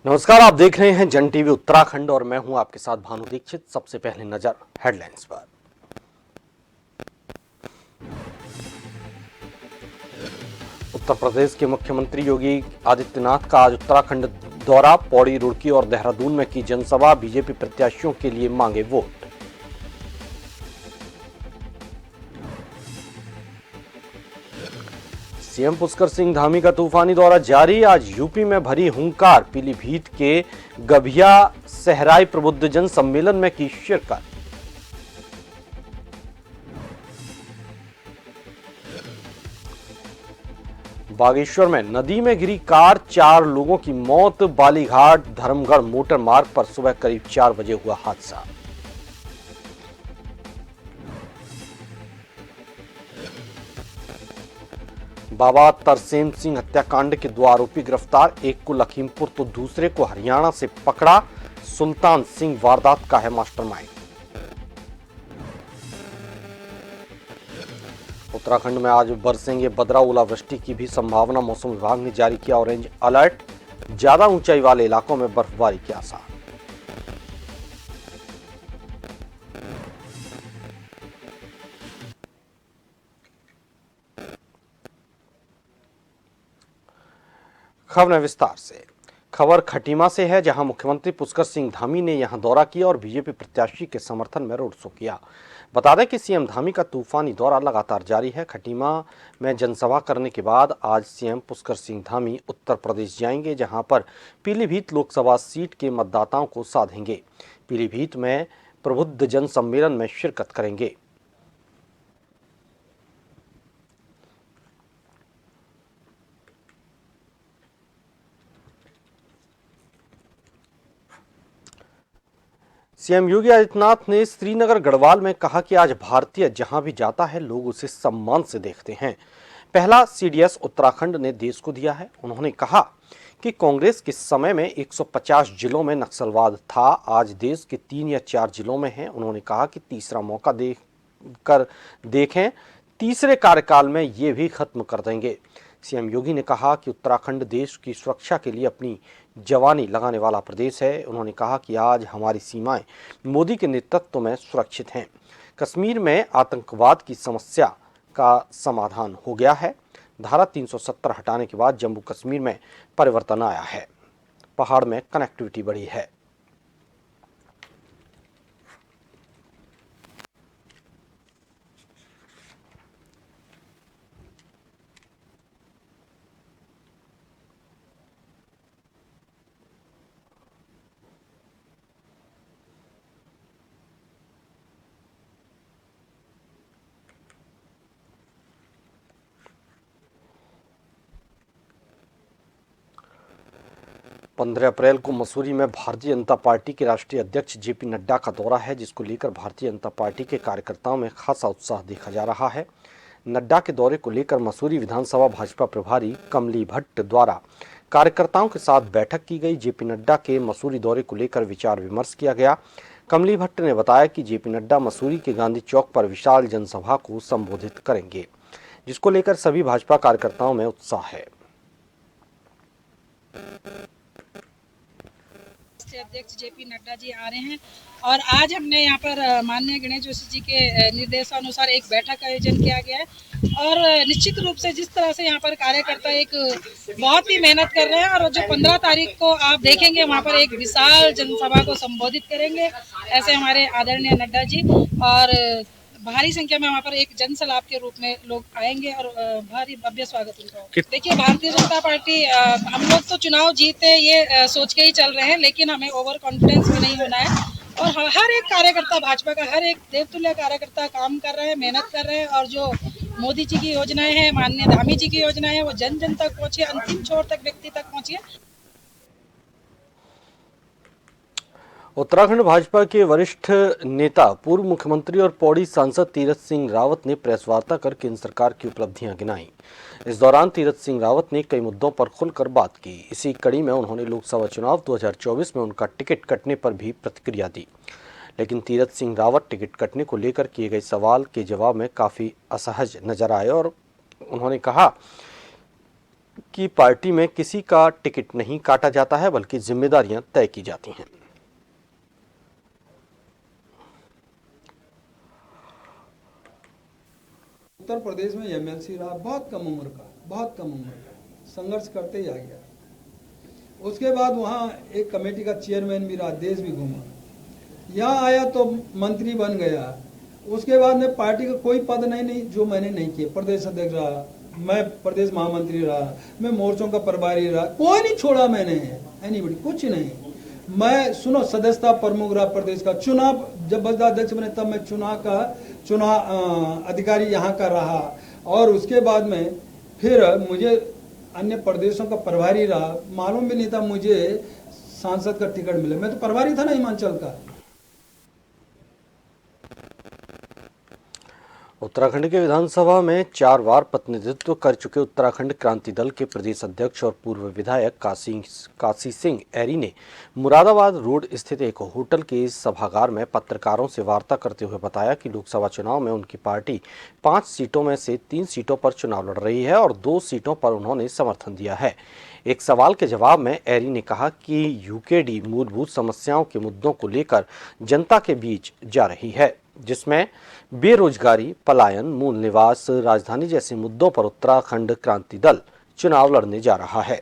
नमस्कार, आप देख रहे हैं जन टीवी उत्तराखंड और मैं हूं आपके साथ भानु दीक्षित। सबसे पहले नजर हेडलाइंस पर। उत्तर प्रदेश के मुख्यमंत्री योगी आदित्यनाथ का आज उत्तराखंड दौरा। पौड़ी, रुड़की और देहरादून में की जनसभा। बीजेपी प्रत्याशियों के लिए मांगे वोट। सीएम पुष्कर सिंह धामी का तूफानी दौरा जारी। आज यूपी में भरी हुंकार। पीलीभीत के गभिया सहराई प्रबुद्धजन सम्मेलन में की शिरकत। बागेश्वर में नदी में गिरी कार, 4 लोगों की मौत। बालीघाट धर्मगढ़ मोटर मार्ग पर सुबह करीब 4 बजे हुआ हादसा। बाबा तरसेम सिंह हत्याकांड के 2 आरोपी गिरफ्तार। एक को लखीमपुर तो दूसरे को हरियाणा से पकड़ा। सुल्तान सिंह वारदात का है मास्टरमाइंड। उत्तराखंड में आज बरसेंगे बदरा, ओलावृष्टि की भी संभावना। मौसम विभाग ने जारी किया ऑरेंज अलर्ट। ज्यादा ऊंचाई वाले इलाकों में बर्फबारी के आसार। खबर विस्तार से। खबर खटीमा से है, जहां मुख्यमंत्री पुष्कर सिंह धामी ने यहां दौरा किया और बीजेपी प्रत्याशी के समर्थन में रोड शो किया। बता दें कि सीएम धामी का तूफानी दौरा लगातार जारी है। खटीमा में जनसभा करने के बाद आज सीएम पुष्कर सिंह धामी उत्तर प्रदेश जाएंगे, जहां पर पीलीभीत लोकसभा सीट के मतदाताओं को साधेंगे। पीलीभीत में प्रबुद्ध जन सम्मेलन में शिरकत करेंगे। सीएम योगी आदित्यनाथ ने श्रीनगर गढ़वाल में कहा कि आज भारतीय जहां भी जाता है लोग उसे सम्मान से देखते हैं। पहला सीडीएस उत्तराखंड ने देश को दिया है। उन्होंने कहा कि कांग्रेस के समय में 150 जिलों में नक्सलवाद था, आज देश के 3 या 4 जिलों में है। उन्होंने कहा कि तीसरा मौका देखें, तीसरे कार्यकाल में ये भी खत्म कर देंगे। सीएम योगी ने कहा कि उत्तराखंड देश की सुरक्षा के लिए अपनी जवानी लगाने वाला प्रदेश है। उन्होंने कहा कि आज हमारी सीमाएं मोदी के नेतृत्व में सुरक्षित हैं। कश्मीर में आतंकवाद की समस्या का समाधान हो गया है। धारा 370 हटाने के बाद जम्मू कश्मीर में परिवर्तन आया है। पहाड़ में कनेक्टिविटी बढ़ी है। पंद्रह अप्रैल को मसूरी में भारतीय जनता पार्टी के राष्ट्रीय अध्यक्ष जेपी नड्डा का दौरा है, जिसको लेकर भारतीय जनता पार्टी के कार्यकर्ताओं में खासा उत्साह देखा जा रहा है। नड्डा के दौरे को लेकर मसूरी विधानसभा भाजपा प्रभारी कमली भट्ट द्वारा कार्यकर्ताओं के साथ बैठक की गई। जेपी नड्डा के मसूरी दौरे को लेकर विचार विमर्श किया गया। कमली भट्ट ने बताया कि जेपी नड्डा मसूरी के गांधी चौक पर विशाल जनसभा को संबोधित करेंगे, जिसको लेकर सभी भाजपा कार्यकर्ताओं में उत्साह है। अध्यक्ष जेपी नड्डा जी आ रहे हैं और आज हमने यहाँ पर माननीय गणेश जोशी जी के निर्देशानुसार एक बैठक का आयोजन किया गया है और निश्चित रूप से जिस तरह से यहाँ पर कार्यकर्ता एक बहुत ही मेहनत कर रहे हैं और जो 15 तारीख को आप देखेंगे वहाँ पर एक विशाल जनसभा को संबोधित करेंगे ऐसे हमारे आदरणीय नड्डा जी। और भारी संख्या में वहाँ पर एक जन सलाब के रूप में लोग आएंगे और भारी भव्य स्वागत उनका होगा। देखिए भारतीय जनता पार्टी हम लोग तो चुनाव जीते ये सोच के ही चल रहे हैं, लेकिन हमें ओवर कॉन्फिडेंस में नहीं होना है और हर एक कार्यकर्ता भाजपा का हर एक देवतुल्य कार्यकर्ता काम कर रहे हैं, मेहनत कर रहे हैं और जो मोदी जी की योजनाएं हैं, माननीय धामी जी की योजनाएं हैं, वो जन जन तक पहुंचे, अंतिम छोर तक व्यक्ति तक पहुंचे। उत्तराखंड भाजपा के वरिष्ठ नेता पूर्व मुख्यमंत्री और पौड़ी सांसद तीरथ सिंह रावत ने प्रेस वार्ता कर केंद्र सरकार की उपलब्धियां गिनाई। इस दौरान तीरथ सिंह रावत ने कई मुद्दों पर खुलकर बात की। इसी कड़ी में उन्होंने लोकसभा चुनाव 2024 में उनका टिकट कटने पर भी प्रतिक्रिया दी, लेकिन तीरथ सिंह रावत टिकट कटने को लेकर किए गए सवाल के जवाब में काफी असहज नजर आए और उन्होंने कहा कि पार्टी में किसी का टिकट नहीं काटा जाता है, बल्कि जिम्मेदारियां तय की जाती हैं। उत्तर प्रदेश में एमएलसी रहा, बहुत कम उम्र का संघर्ष करते ही आ गया। उसके बाद वहाँ एक कमेटी का चेयरमैन भी रहा, देश भी घूमा, यहाँ आया तो मंत्री बन गया। उसके बाद में पार्टी का कोई पद नहीं जो मैंने नहीं किया। प्रदेश अध्यक्ष रहा, मैं प्रदेश महामंत्री रहा, मैं मोर्चों का प्रभारी रहा, कोई नहीं छोड़ा मैंने, एनीबॉडी, कुछ नहीं। मैं सुनो सदस्यता प्रमुख रहा प्रदेश का। चुनाव जब बसदा अध्यक्ष बने तब मैं चुनाव अधिकारी यहाँ का रहा, और उसके बाद में फिर मुझे अन्य प्रदेशों का प्रभारी रहा। मालूम भी नहीं था मुझे सांसद का टिकट मिले, मैं तो प्रभारी था ना हिमाचल का। उत्तराखंड के विधानसभा में 4 बार प्रतिनिधित्व कर चुके उत्तराखंड क्रांति दल के प्रदेश अध्यक्ष और पूर्व विधायक काशी सिंह ऐरी ने मुरादाबाद रोड स्थित एक होटल के सभागार में पत्रकारों से वार्ता करते हुए बताया कि लोकसभा चुनाव में उनकी पार्टी 5 सीटों में से 3 सीटों पर चुनाव लड़ रही है और 2 सीटों पर उन्होंने समर्थन दिया है। एक सवाल के जवाब में ऐरी ने कहा कि यूकेडी मूलभूत समस्याओं के मुद्दों को लेकर जनता के बीच जा रही है, जिसमें बेरोजगारी, पलायन, मूल निवास, राजधानी जैसे मुद्दों पर उत्तराखंड क्रांति दल चुनाव लड़ने जा रहा है।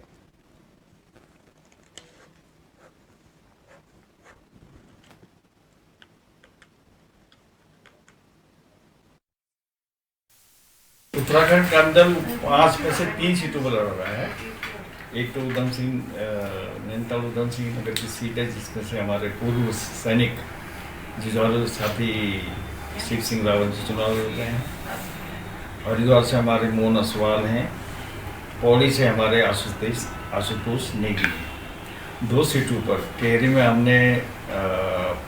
उत्तराखंड क्रांति दल 5 में से 3 सीटों पर लड़ रहा है। एक तो उधम सिंह नैनीताल उधम सिंह नगर की सीट है, जिसमें से हमारे पूर्व सैनिक जिजौल साथी शिव सिंह रावत जी चुनाव लड़ रहे हैं। हरिद्वार से हमारे मोहन असवाल हैं, पौड़ी से हमारे आशुतोष नेगी। 2 सीटों पर टेहरी में हमने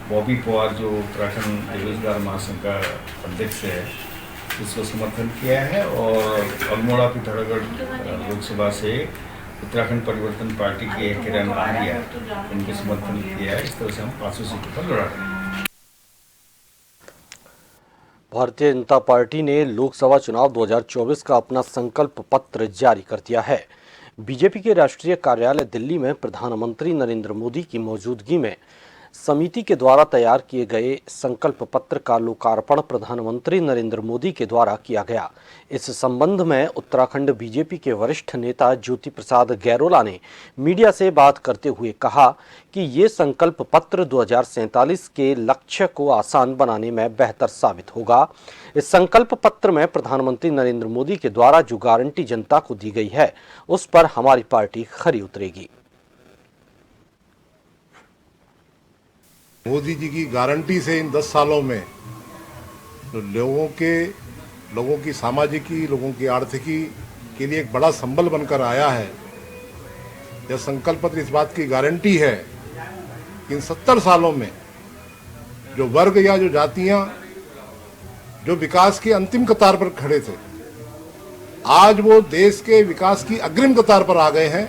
बॉबी पवार जो उत्तराखंड बेरोजगार महासंघ का अध्यक्ष है उसको समर्थन किया है, और अल्मोड़ा पिथौरागढ़ लोकसभा से उत्तराखंड परिवर्तन पार्टी के किरण आर्या उनको समर्थन किया है। इस तरह से हम 500 सीटों पर लड़ा रहे हैं। भारतीय जनता पार्टी ने लोकसभा चुनाव 2024 का अपना संकल्प पत्र जारी कर दिया है। बीजेपी के राष्ट्रीय कार्यालय दिल्ली में प्रधानमंत्री नरेंद्र मोदी की मौजूदगी में समिति के द्वारा तैयार किए गए संकल्प पत्र का लोकार्पण प्रधानमंत्री नरेंद्र मोदी के द्वारा किया गया। इस संबंध में उत्तराखंड बीजेपी के वरिष्ठ नेता ज्योति प्रसाद गैरोला ने मीडिया से बात करते हुए कहा कि ये संकल्प पत्र 2047 के लक्ष्य को आसान बनाने में बेहतर साबित होगा। इस संकल्प पत्र में प्रधानमंत्री नरेंद्र मोदी के द्वारा जो गारंटी जनता को दी गई है उस पर हमारी पार्टी खरी उतरेगी। मोदी जी की गारंटी से इन 10 सालों में तो लोगों की सामाजिकी, लोगों की आर्थिकी के लिए एक बड़ा संबल बनकर आया है। यह संकल्प पत्र इस बात की गारंटी है कि इन 70 सालों में जो वर्ग या जो जातियां जो विकास की अंतिम कतार पर खड़े थे, आज वो देश के विकास की अग्रिम कतार पर आ गए हैं।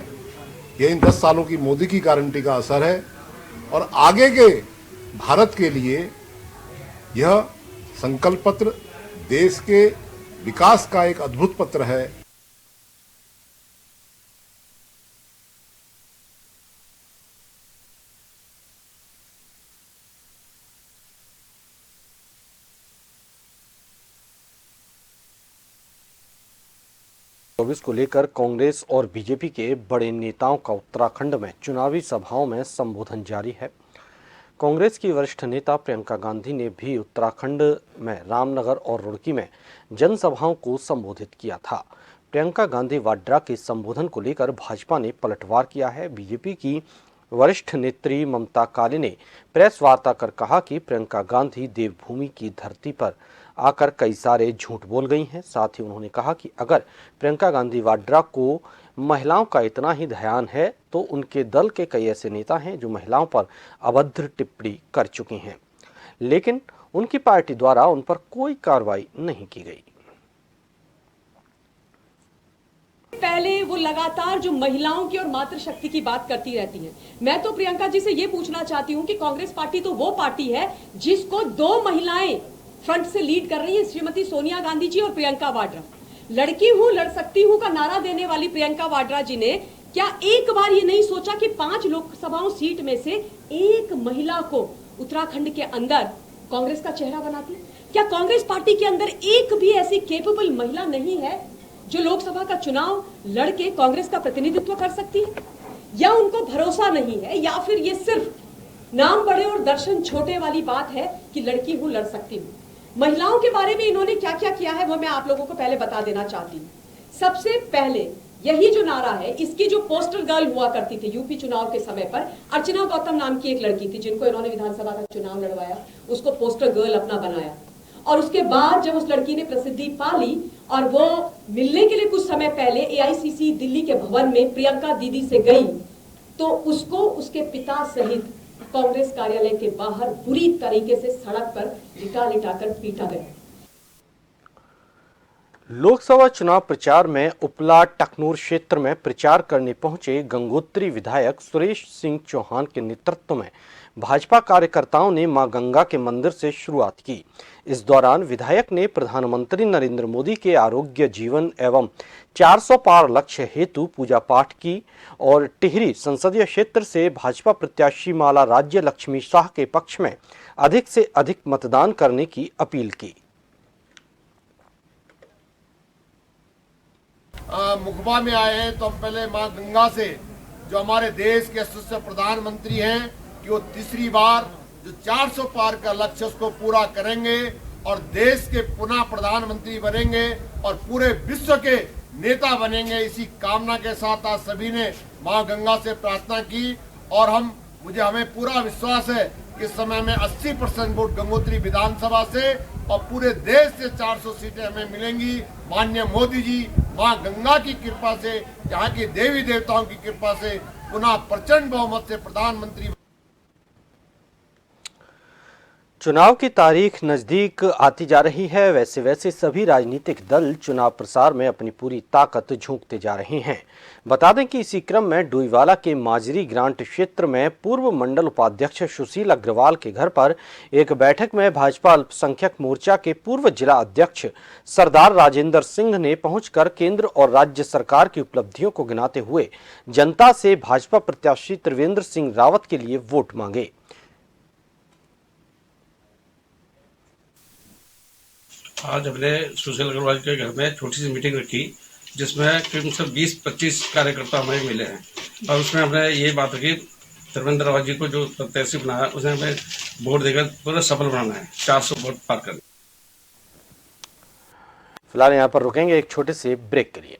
यह इन 10 सालों की मोदी की गारंटी का असर है, और आगे के भारत के लिए यह संकल्प पत्र देश के विकास का एक अद्भुत पत्र है। 24 को लेकर कांग्रेस और बीजेपी के बड़े नेताओं का उत्तराखंड में चुनावी सभाओं में संबोधन जारी है। कांग्रेस की वरिष्ठ नेता प्रियंका गांधी ने भी उत्तराखंड में रामनगर और रुड़की में जनसभाओं को संबोधित किया था। प्रियंका गांधी वाड्रा के संबोधन को लेकर भाजपा ने पलटवार किया है। बीजेपी की वरिष्ठ नेत्री ममता काले ने प्रेस वार्ता कर कहा कि प्रियंका गांधी देवभूमि की धरती पर आकर कई सारे झूठ बोल गई हैं। साथ ही उन्होंने कहा कि अगर प्रियंका गांधी वाड्रा को महिलाओं का इतना ही ध्यान है तो उनके दल के कई ऐसे नेता हैं जो महिलाओं पर अभद्र टिप्पणी कर चुकी हैं, लेकिन उनकी पार्टी द्वारा उन पर कोई कार्रवाई नहीं की गई। पहले वो लगातार जो महिलाओं की और मातृशक्ति की बात करती रहती हैं। मैं तो प्रियंका जी से ये पूछना चाहती हूँ कि कांग्रेस पार्टी तो वो पार्टी है जिसको 2 महिलाएं फ्रंट से लीड कर रही है, श्रीमती सोनिया गांधी जी और प्रियंका वाड्रा। लड़की हूं लड़ सकती हूं का नारा देने वाली प्रियंका वाड्रा जी ने क्या एक बार ये नहीं सोचा कि 5 लोकसभाओं सीट में से एक महिला को उत्तराखंड के अंदर कांग्रेस का चेहरा बनाती? क्या कांग्रेस पार्टी के अंदर एक भी ऐसी केपेबल महिला नहीं है जो लोकसभा का चुनाव लड़के कांग्रेस का प्रतिनिधित्व कर सकती है? या उनको भरोसा नहीं है, या फिर ये सिर्फ नाम बड़े और दर्शन छोटे वाली बात है कि लड़की हूं लड़ सकती हूं? महिलाओं के बारे में इन्होंने क्या क्या किया है वो मैं आप लोगों को पहले बता देना चाहती हूँ। सबसे पहले यही जो नारा है, इसकी जो पोस्टर गर्ल हुआ करती थी यूपी चुनाव के समय पर, अर्चना गौतम नाम की एक लड़की थी जिनको इन्होंने विधानसभा का चुनाव लड़वाया, उसको पोस्टर गर्ल अपना बनाया। और उसके बाद जब उस लड़की ने प्रसिद्धि पा ली और वो मिलने के लिए कुछ समय पहले एआईसीसी दिल्ली के भवन में प्रियंका दीदी से गई, तो उसको उसके पिता सहित कांग्रेस कार्यालय के बाहर बुरी तरीके से सड़क पर लिटा-लिटाकर पीटा गया। लोकसभा चुनाव प्रचार में उपला टकनूर क्षेत्र में प्रचार करने पहुंचे गंगोत्री विधायक सुरेश सिंह चौहान के नेतृत्व में भाजपा कार्यकर्ताओं ने मां गंगा के मंदिर से शुरुआत की। इस दौरान विधायक ने प्रधानमंत्री नरेंद्र मोदी के आरोग्य जीवन एवं 400 पार लक्ष्य हेतु पूजा पाठ की और टिहरी संसदीय क्षेत्र से भाजपा प्रत्याशी माला राज्य लक्ष्मी शाह के पक्ष में अधिक से अधिक मतदान करने की अपील की। मुखबा में आए हैं तो हम पहले मां गंगा से, जो हमारे देश के यशस्वी प्रधानमंत्री हैं, कि वो तीसरी बार जो 400 पार का लक्ष्य उसको पूरा करेंगे और देश के पुनः प्रधानमंत्री बनेंगे और पूरे विश्व के नेता बनेंगे। इसी कामना के साथ आज सभी ने मां गंगा से प्रार्थना की और हमें पूरा विश्वास है कि इस समय में 80% वोट गंगोत्री विधानसभा से और पूरे देश से 400 सीटें हमें मिलेंगी। माननीय मोदी जी, मां गंगा की कृपा से, यहाँ की देवी देवताओं की कृपा से पुनः प्रचंड बहुमत से प्रधानमंत्री। चुनाव की तारीख नजदीक आती जा रही है, वैसे वैसे सभी राजनीतिक दल चुनाव प्रसार में अपनी पूरी ताकत झोंकते जा रहे हैं। बता दें कि इसी क्रम में डोईवाला के माजरी ग्रांट क्षेत्र में पूर्व मंडल उपाध्यक्ष सुशील अग्रवाल के घर पर एक बैठक में भाजपा अल्पसंख्यक मोर्चा के पूर्व जिला अध्यक्ष सरदार राजेंद्र सिंह ने पहुंचकर केंद्र और राज्य सरकार की उपलब्धियों को गिनाते हुए जनता से भाजपा प्रत्याशी त्रिवेंद्र सिंह रावत के लिए वोट मांगे। आज हमने सुशील अग्रवाल के घर में छोटी सी मीटिंग रखी जिसमें करीब से 20-25 कार्यकर्ता हमें मिले हैं और उसमें हमने ये बात रखी त्रिवेंद्र रावत जी को जो प्रत्याशी बनाया उसने हमें वोट देकर पूरा सफल बनाना है, 400 वोट पार करना। फिलहाल यहाँ पर रुकेंगे एक छोटे से ब्रेक के लिए।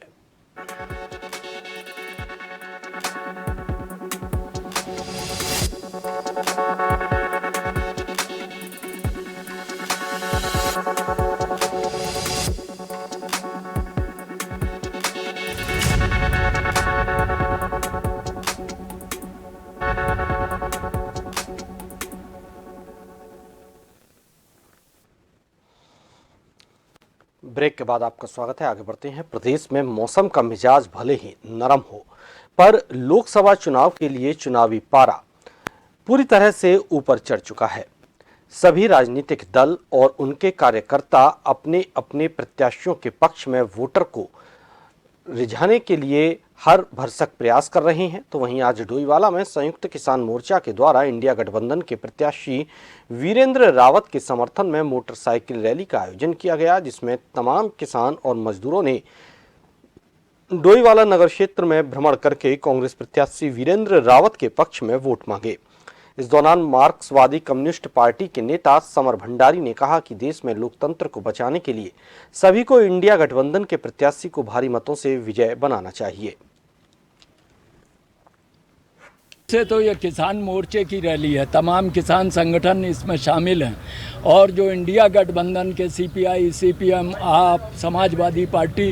ब्रेक के बाद आपका स्वागत है। आगे बढ़ते हैं। प्रदेश में मौसम का मिजाज भले ही नरम हो, पर लोकसभा चुनाव के लिए चुनावी पारा पूरी तरह से ऊपर चढ़ चुका है। सभी राजनीतिक दल और उनके कार्यकर्ता अपने अपने प्रत्याशियों के पक्ष में वोटर को रिझाने के लिए हर भरसक प्रयास कर रहे हैं। तो वहीं आज डोईवाला में संयुक्त किसान मोर्चा के द्वारा इंडिया गठबंधन के प्रत्याशी वीरेंद्र रावत के समर्थन में मोटरसाइकिल रैली का आयोजन किया गया, जिसमें तमाम किसान और मजदूरों ने डोईवाला नगर क्षेत्र में भ्रमण करके कांग्रेस प्रत्याशी वीरेंद्र रावत के पक्ष में वोट मांगे। इस दौरान मार्क्सवादी कम्युनिस्ट पार्टी के नेता समर भंडारी ने कहा कि देश में लोकतंत्र को बचाने के लिए सभी को इंडिया गठबंधन के प्रत्याशी को भारी मतों से विजय बनाना चाहिए। से तो ये किसान मोर्चे की रैली है, तमाम किसान संगठन इसमें शामिल हैं और जो इंडिया गठबंधन के सीपीआई, सीपीएम, आप, समाजवादी पार्टी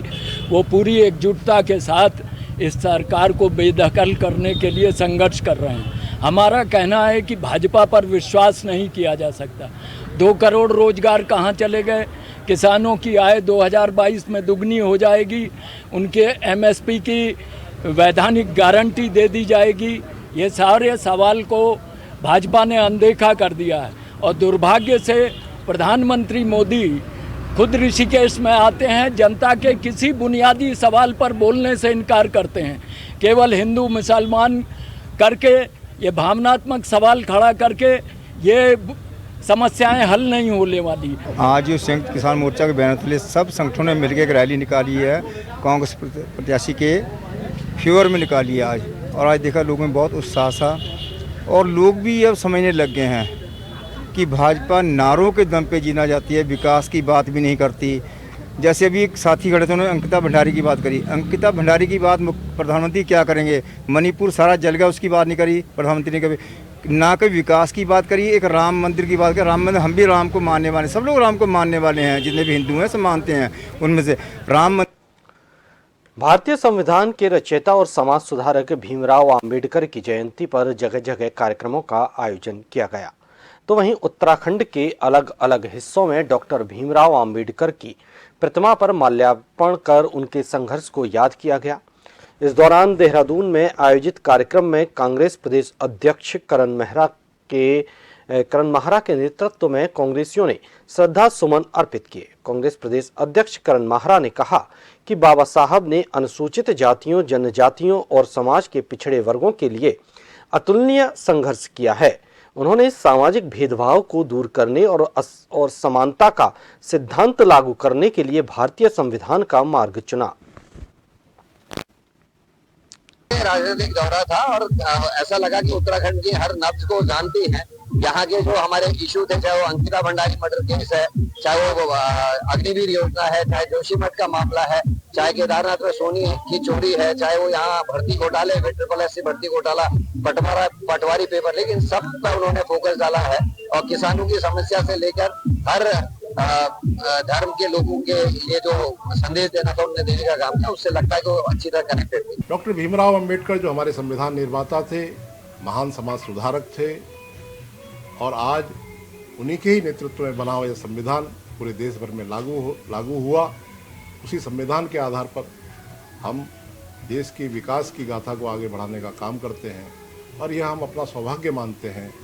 वो पूरी एकजुटता के साथ इस सरकार को बेदखल करने के लिए संघर्ष कर रहे हैं। हमारा कहना है कि भाजपा पर विश्वास नहीं किया जा सकता। 2 करोड़ रोजगार कहाँ चले गए? किसानों की आय 2022 में दुगनी हो जाएगी, उनके एमएसपी की वैधानिक गारंटी दे दी जाएगी। ये सारे सवाल को भाजपा ने अनदेखा कर दिया है और दुर्भाग्य से प्रधानमंत्री मोदी खुद ऋषिकेश में आते हैं, जनता के किसी बुनियादी सवाल पर बोलने से इनकार करते हैं। केवल हिंदू मुसलमान करके, ये भावनात्मक सवाल खड़ा करके ये समस्याएं हल नहीं होने वाली। आज जो संयुक्त किसान मोर्चा के बैनर तले सब संगठनों ने मिलकर एक रैली निकाली है, कांग्रेस प्रत्याशी के फेवर में निकाली है आज। और आज देखा लोगों में बहुत उत्साह था और लोग भी अब समझने लग गए हैं कि भाजपा नारों के दम पे जीना जाती है, विकास की बात भी नहीं करती। जैसे अभी एक साथी खड़े थे, उन्होंने अंकिता भंडारी की बात करी। अंकिता भंडारी की बात प्रधानमंत्री क्या करेंगे? मणिपुर सारा जल गया, उसकी बात नहीं करी प्रधानमंत्री ने कभी। ना कोई विकास की बात करी, एक राम मंदिर की बात करी। राम मंदिर, हम भी राम को मानने वाले, सब लोग राम को मानने वाले हैं, जितने भी हिंदू हैं सब मानते हैं। उनमें से राम भारतीय संविधान के रचयिता और समाज सुधारक भीमराव अंबेडकर की जयंती पर जगह जगह कार्यक्रमों का आयोजन किया गया। तो वहीं उत्तराखंड के अलग अलग हिस्सों में डॉक्टर भीमराव अंबेडकर की प्रतिमा पर माल्यार्पण कर उनके संघर्ष को याद किया गया। इस दौरान देहरादून में आयोजित कार्यक्रम में कांग्रेस प्रदेश अध्यक्ष करण महरा के नेतृत्व में कांग्रेसियों ने श्रद्धा सुमन अर्पित किए। कांग्रेस प्रदेश अध्यक्ष करण महरा ने कहा कि बाबा साहब ने अनुसूचित जातियों, जनजातियों और समाज के पिछड़े वर्गों के लिए अतुलनीय संघर्ष किया है। उन्होंने सामाजिक भेदभाव को दूर करने और समानता का सिद्धांत लागू करने के लिए भारतीय संविधान का मार्ग चुना। राजनीतिक दौरा था और ऐसा लगा कि उत्तराखंड की हर नब्ज को जानती हैं। यहाँ के जो हमारे इशू थे, चाहे वो अंकिता भंडारी मर्डर केस है, चाहे वो अग्निवीर योजना है, चाहे जोशीमठ का मामला है, चाहे केदारनाथ में सोनी की चोरी है, चाहे वो यहाँ भर्ती घोटाले, SSC भर्ती घोटाला, पटवारी पेपर, लेकिन सब पर उन्होंने फोकस डाला है। और किसानों की समस्या से लेकर हर धर्म के लोगों के लिए जो संदेश देना था उन्होंने देने का काम किया। उससे लगता है कि वो अच्छी तरह कनेक्टेड थे। डॉक्टर भीमराव अंबेडकर जो हमारे संविधान निर्माता थे, महान समाज सुधारक थे, और आज उन्हीं के ही नेतृत्व में बना हुआ यह संविधान पूरे देश भर में लागू हुआ। उसी संविधान के आधार पर हम देश की विकास की गाथा को आगे बढ़ाने का काम करते हैं। और यह हम अपना सौभाग्य मानते हैं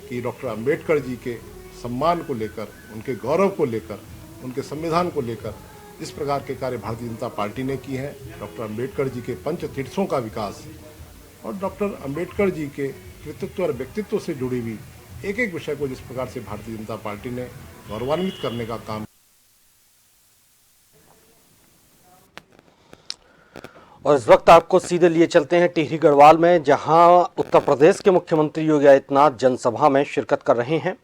कि डॉक्टर अंबेडकर जी के सम्मान को लेकर, उनके गौरव को लेकर, उनके संविधान को लेकर जिस प्रकार के कार्य भारतीय जनता पार्टी ने की हैं, डॉक्टर अंबेडकर जी के पंच तीर्थों का विकास और डॉक्टर अंबेडकर जी के कृतित्व और व्यक्तित्व से जुड़ी हुई एक एक विषय को जिस प्रकार से भारतीय जनता पार्टी ने गौरवान्वित करने का काम। और इस वक्त आपको सीधे लिए चलते हैं टिहरी गढ़वाल में, जहां उत्तर प्रदेश के मुख्यमंत्री योगी आदित्यनाथ जनसभा में शिरकत कर रहे हैं।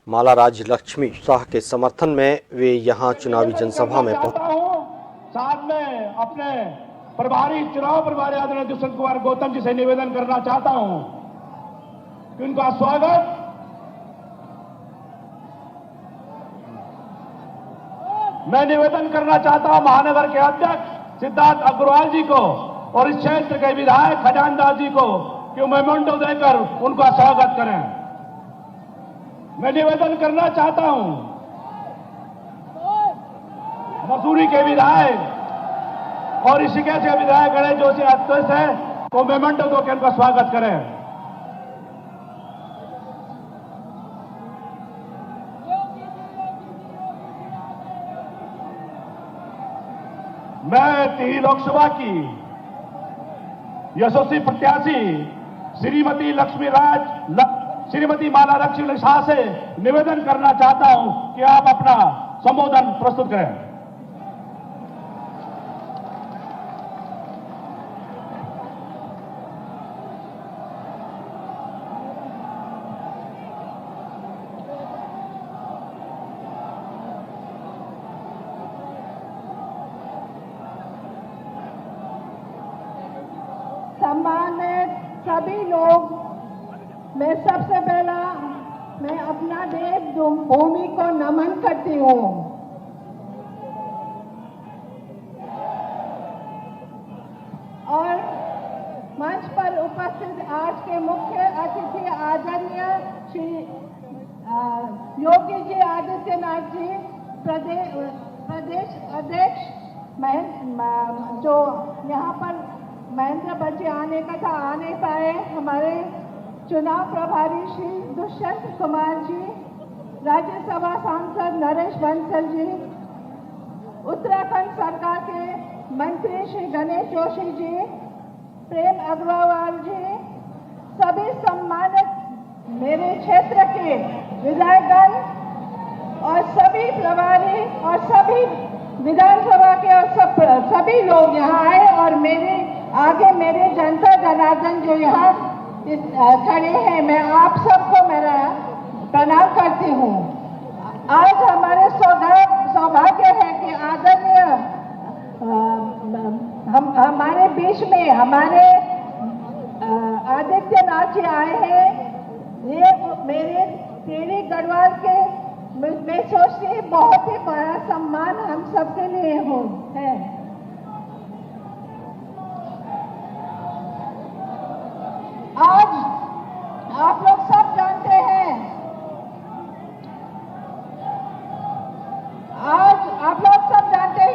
माला राज लक्ष्मी शाह के समर्थन में वे यहां चुनावी जनसभा में पहुंचे। साथ में अपने चुनाव प्रभारी आदरणीय दुष्यंत कुमार गौतम जी से निवेदन करना चाहता हूं कि उनका स्वागत मैं निवेदन करना चाहता हूं महानगर के अध्यक्ष सिद्धार्थ अग्रवाल जी को और इस क्षेत्र के विधायक खजानदास जी को कि मेमोंडो देकर उनका स्वागत करें। मैं निवेदन करना चाहता हूं मसूरी के विधायक और ऋषिकेश के विधायक गणेश जोशी अध्यक्ष है को मेमोंडो देकर उनका स्वागत करें। मैं टिहरी लोकसभा की यशस्वी प्रत्याशी श्रीमती माला लक्ष्मी शाह से निवेदन करना चाहता हूं कि आप अपना संबोधन प्रस्तुत करें। सम्मानित सभी लोग, मैं सबसे पहला मैं अपना देवभूमि को नमन करती हूँ। और मंच पर उपस्थित आज के मुख्य अतिथि आदरणीय श्री योगी जी आदित्यनाथ जी, प्रदेश अध्यक्ष जो यहाँ पर महेंद्र बच्चे आने का था, आ नहीं पाए, हमारे चुनाव प्रभारी श्री दुष्यंत कुमार जी, राज्यसभा सांसद नरेश बंसल जी, उत्तराखंड सरकार के मंत्री श्री गणेश जोशी जी, प्रेम अग्रवाल जी, सभी सम्मानित मेरे क्षेत्र के विधायकगण और सभी प्रभारी और सभी विधानसभा के और सभी लोग यहाँ आए और मेरे आगे मेरे जनता जनार्दन जो यहाँ खड़े हैं, मैं आप सबको मेरा प्रणाम करती हूँ। आज हमारे सौभाग्य है कि आदरणीय हमारे बीच में हमारे आदित्यनाथ जी आए हैं। ये मेरे टेढ़ी गढ़वाल के मैं सोचती हूँ बहुत ही बड़ा सम्मान हम सबके लिए है। आज आप लोग सब जानते हैं,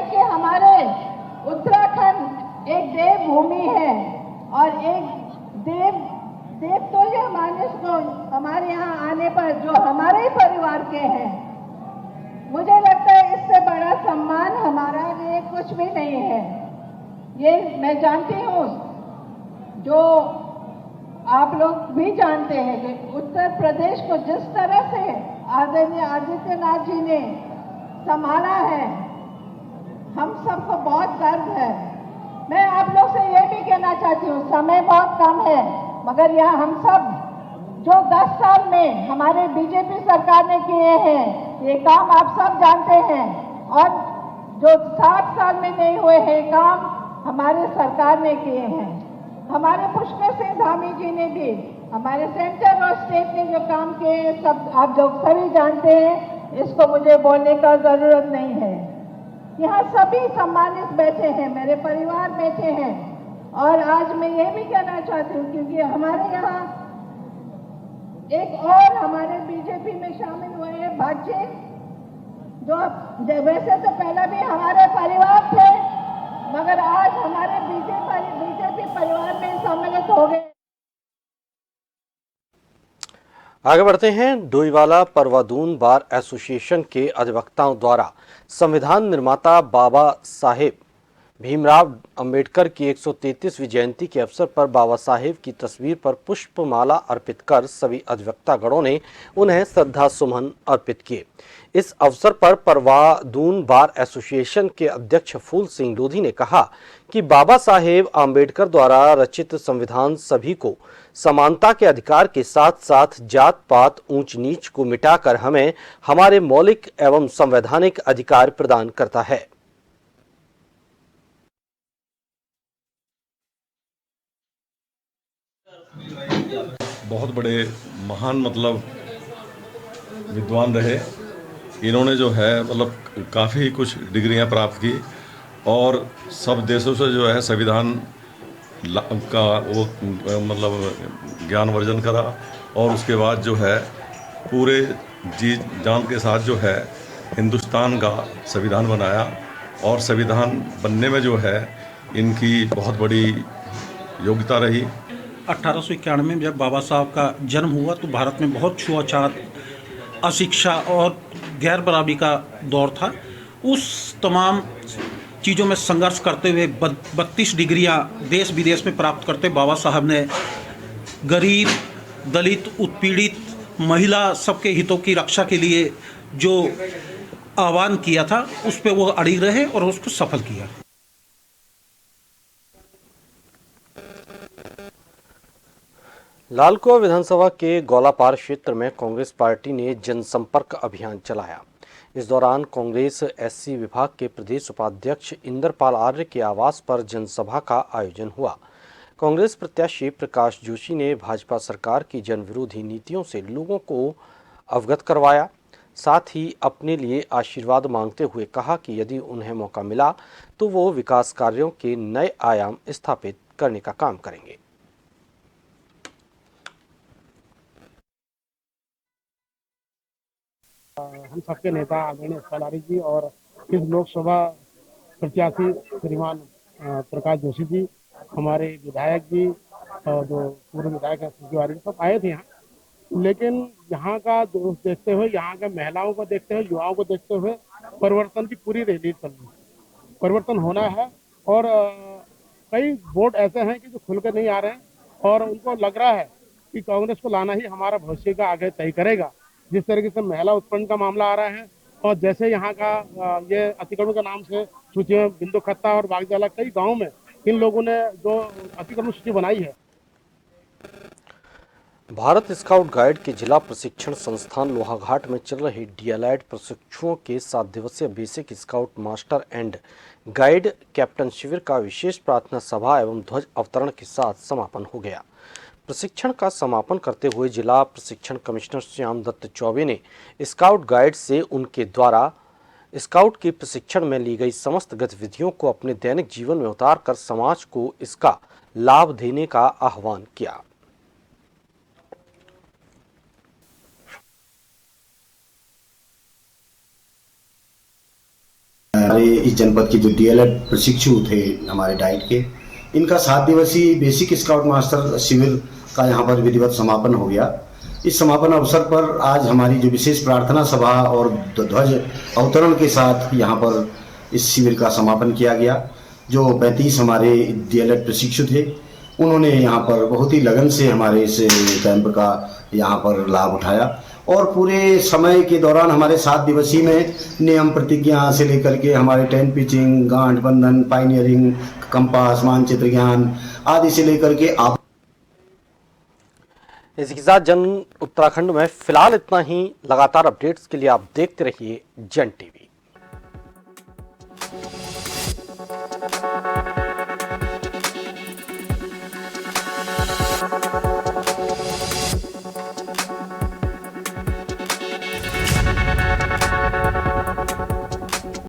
कि हमारे उत्तराखंड एक देव भूमि है और एक देव तुल्य मानस को हमारे यहाँ आने पर जो हमारे परिवार के हैं, मुझे लगता है इससे बड़ा सम्मान हमारा लिए कुछ भी नहीं है। ये मैं जानती हूँ, जो आप लोग भी जानते हैं कि उत्तर प्रदेश को जिस तरह से आदरणीय आदित्यनाथ जी ने संभाला है, हम सबको बहुत गर्व है। मैं आप लोग से ये भी कहना चाहती हूँ, समय बहुत कम है, मगर यह हम सब जो 10 साल में हमारे बीजेपी सरकार ने किए हैं, ये काम आप सब जानते हैं, और जो 60 साल में नहीं हुए हैं काम हमारे सरकार ने किए हैं। हमारे पुष्कर सिंह धामी जी ने भी, हमारे सेंटर और स्टेट ने जो काम किए सब आप जो सभी जानते हैं, इसको मुझे बोलने का जरूरत नहीं है। यहाँ सभी सम्मानित बैठे हैं, मेरे परिवार बैठे हैं, और आज मैं ये भी कहना चाहती हूँ क्योंकि हमारे यहाँ एक और हमारे बीजेपी में शामिल हुए हैं भाग्य, जो वैसे तो पहले भी हमारे परिवार थे, मगर आज हमारे बीजेपी परिवार में सम्मिलित हो गए। आगे बढ़ते हैं। डोईवाला परवादून बार एसोसिएशन के अधिवक्ताओं द्वारा संविधान निर्माता बाबा साहेब भीमराव अंबेडकर की 133वीं जयंती के अवसर पर बाबा साहेब की तस्वीर पर पुष्पमाला अर्पित कर सभी अधिवक्तागणों ने उन्हें श्रद्धा सुमन अर्पित किए। इस अवसर पर परवादून बार एसोसिएशन के अध्यक्ष फूल सिंह लोधी ने कहा कि बाबा साहेब आम्बेडकर द्वारा रचित संविधान सभी को समानता के अधिकार के साथ साथ जात पात ऊंच नीच को मिटाकर हमें हमारे मौलिक एवं संवैधानिक अधिकार प्रदान करता है। बहुत बड़े महान विद्वान रहे। इन्होंने जो है काफ़ी कुछ डिग्रियां प्राप्त की और सब देशों से जो है संविधान का वो ज्ञान वर्जन करा और उसके बाद जो है पूरे जी जान के साथ जो है हिंदुस्तान का संविधान बनाया और संविधान बनने में जो है इनकी बहुत बड़ी योग्यता रही। 1891 में जब बाबा साहब का जन्म हुआ तो भारत में बहुत छुआछात, अशिक्षा और गैर बराबरी का दौर था। उस तमाम चीज़ों में संघर्ष करते हुए 32 डिग्रियां देश विदेश में प्राप्त करते बाबा साहब ने गरीब, दलित, उत्पीड़ित, महिला सबके हितों की रक्षा के लिए जो आह्वान किया था उस पर वो अड़ी रहे और उसको सफल किया। लालकुआं विधानसभा के गौलापार क्षेत्र में कांग्रेस पार्टी ने जनसंपर्क अभियान चलाया। इस दौरान कांग्रेस एससी विभाग के प्रदेश उपाध्यक्ष इंद्रपाल आर्य के आवास पर जनसभा का आयोजन हुआ। कांग्रेस प्रत्याशी प्रकाश जोशी ने भाजपा सरकार की जनविरोधी नीतियों से लोगों को अवगत करवाया। साथ ही अपने लिए आशीर्वाद मांगते हुए कहा कि यदि उन्हें मौका मिला तो वो विकास कार्यों के नए आयाम स्थापित करने का काम करेंगे। हम सबके नेता आदरणीय सलारी जी और इस लोकसभा प्रत्याशी श्रीमान प्रकाश जोशी जी, हमारे विधायक जी और जो पूर्व विधायक हैं तिवारी, सब आए थे यहाँ। लेकिन यहाँ का दोष देखते हुए, यहाँ के महिलाओं को देखते हुए, युवाओं को देखते हुए परिवर्तन की पूरी रैली चल रही है। परिवर्तन होना है और कई वोट ऐसे हैं कि जो खुल कर नहीं आ रहे हैं और उनको लग रहा है कि कांग्रेस को लाना ही हमारा भविष्य का आगे तय करेगा। जिस तरीके से महिला उत्पीड़न का मामला आ रहा है और जैसे यहाँ का ये अतिक्रमण का नाम से सूची में बिंदु खत्ता और बागजाला कई गाँव में इन लोगों ने जो अतिक्रमण सूची बनाई है। भारत स्काउट गाइड के जिला प्रशिक्षण संस्थान लोहाघाट में चल रहे डीएलएड प्रशिक्षुओं के 7 दिवसीय basic scout master and guide captain शिविर का विशेष प्रार्थना सभा एवं ध्वज अवतरण के साथ समापन हो गया। प्रशिक्षण का समापन करते हुए जिला प्रशिक्षण कमिश्नर श्याम दत्त चौबे ने स्काउट गाइड से उनके द्वारा स्काउट के प्रशिक्षण में ली गई समस्त गतिविधियों को अपने दैनिक जीवन में उतार कर समाज को इसका लाभ देने का आह्वान किया। हमारे इस जनपद के जो डीएलएड प्रशिक्षु थे हमारे डाइट के, इनका 7 दिवसीय बेसिक स्काउट मास्टर शिविर का यहाँ पर विधिवत समापन हो गया। इस समापन अवसर पर आज हमारी जो विशेष प्रार्थना सभा और ध्वज अवतरण के साथ यहाँ पर इस शिविर का समापन किया गया। जो 35 हमारे डीएलएड प्रशिक्षु थे, उन्होंने यहाँ पर बहुत ही लगन से हमारे इस कैंप का यहाँ पर लाभ उठाया और पूरे समय के दौरान हमारे 7 दिवसीय में नियम प्रतिज्ञा से लेकर के हमारे टेंट पिचिंग, गांठ बंधन, पाइनियरिंग, कंपास, मानचित्र ज्ञान आदि से लेकर के आप। इसी के साथ जन उत्तराखंड में फिलहाल इतना ही। लगातार अपडेट्स के लिए आप देखते रहिए जन टीवी।